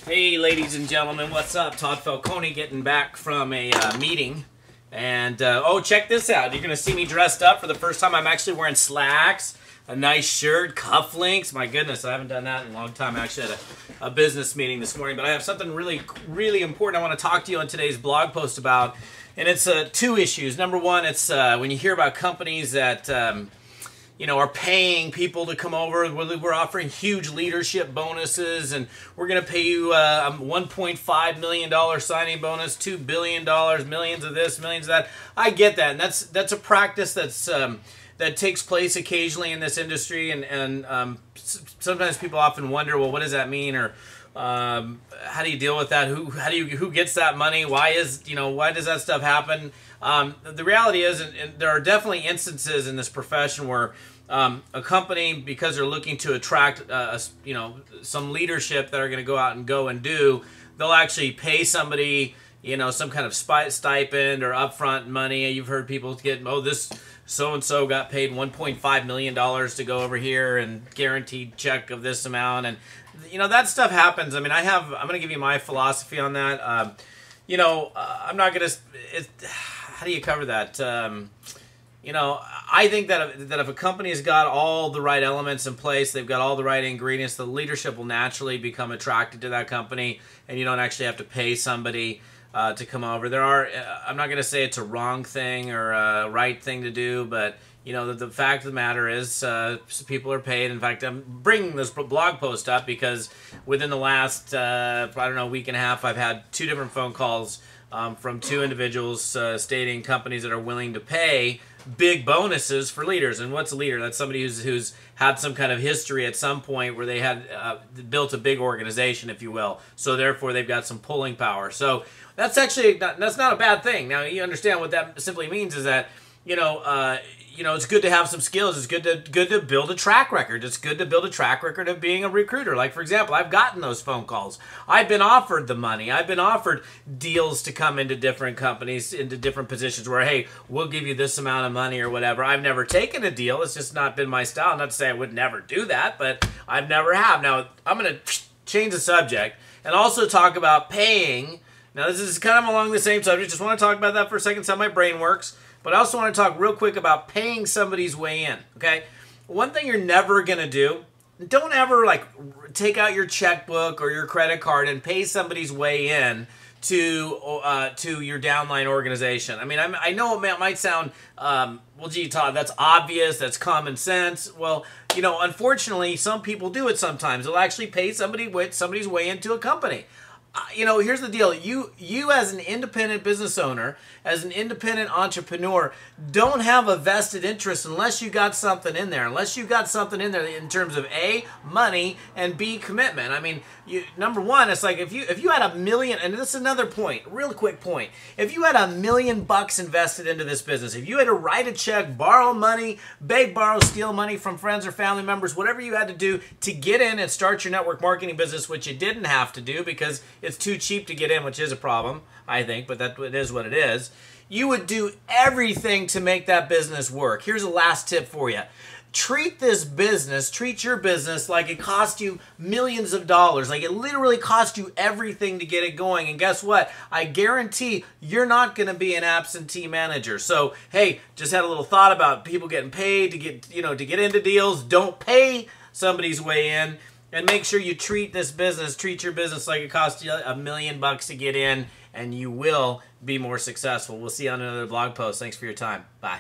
Hey ladies and gentlemen, what's up? Todd Falcone getting back from a meeting. And, oh, check this out. You're going to see me dressed up for the first time. I'm actually wearing slacks, a nice shirt, cufflinks. My goodness, I haven't done that in a long time. I actually had a business meeting this morning. But I have something really, really important I want to talk to you on today's blog post about. And it's two issues. Number one, it's when you hear about companies that are paying people to come over. We're offering huge leadership bonuses, and we're going to pay you a $1.5 million signing bonus, $2 billion, millions of this, millions of that. I get that, and that's a practice that takes place occasionally in this industry, and sometimes people often wonder, well, what does that mean, or how do you deal with that? Who gets that money? Why does that stuff happen? The reality is, and there are definitely instances in this profession where a company, because they're looking to attract some leadership that are going to go and do, they'll actually pay somebody some kind of stipend or upfront money. You've heard people get, this so-and-so got paid $1.5 million to go over here and guaranteed check of this amount, and that stuff happens. I mean, I'm going to give you my philosophy on that. I'm not going to. How do you cover that? I think that if a company's got all the right elements in place, they've got all the right ingredients, the leadership will naturally become attracted to that company, and you don't actually have to pay somebody to come over. I'm not going to say it's a wrong thing or a right thing to do, but the fact of the matter is people are paid. In fact, I'm bringing this blog post up because within the last, week and a half, I've had 2 different phone calls from 2 individuals stating companies that are willing to pay big bonuses for leaders. And what's a leader? That's somebody who's had some kind of history at some point where they had built a big organization, if you will. So therefore, they've got some pulling power. So that's actually that's not a bad thing. Now, you understand what that simply means is that it's good to have some skills. It's good to build a track record. It's good to build a track record of being a recruiter. Like, for example, I've gotten those phone calls. I've been offered the money. I've been offered deals to come into different companies, into different positions where, hey, we'll give you this amount of money or whatever. I've never taken a deal. It's just not been my style. Not to say I would never do that, but I've never have. Now, I'm going to change the subject and also talk about paying. Now, this is kind of along the same subject. Just want to talk about that for a second, see how my brain works. But I also want to talk real quick about paying somebody's way in, okay? One thing you're never going to do, don't ever take out your checkbook or your credit card and pay somebody's way in to your downline organization. I mean, I know it might sound, well, gee, Todd, that's obvious, that's common sense. Well, unfortunately, some people do it sometimes. They'll actually pay somebody's way into a company. Here's the deal. You as an independent business owner, as an independent entrepreneur, don't have a vested interest unless you got something in there. Unless you got something in there in terms of A, money, and B, commitment. I mean, number one, it's like if you had $1 million, and this is another point, real quick point. If you had $1 million invested into this business, if you had to write a check, borrow money, beg, borrow, steal money from friends or family members, whatever you had to do to get in and start your network marketing business, which you didn't have to do because it's too cheap to get in, which is a problem, I think, but it is what it is. You would do everything to make that business work. Here's a last tip for you. Treat your business like it cost you millions of dollars. Like it literally cost you everything to get it going. And guess what? I guarantee you're not going to be an absentee manager. So, hey, just had a little thought about people getting paid to get into deals. Don't pay somebody's way in. And make sure you treat your business like it cost you $1 million to get in, and you will be more successful. We'll see you on another blog post. Thanks for your time. Bye.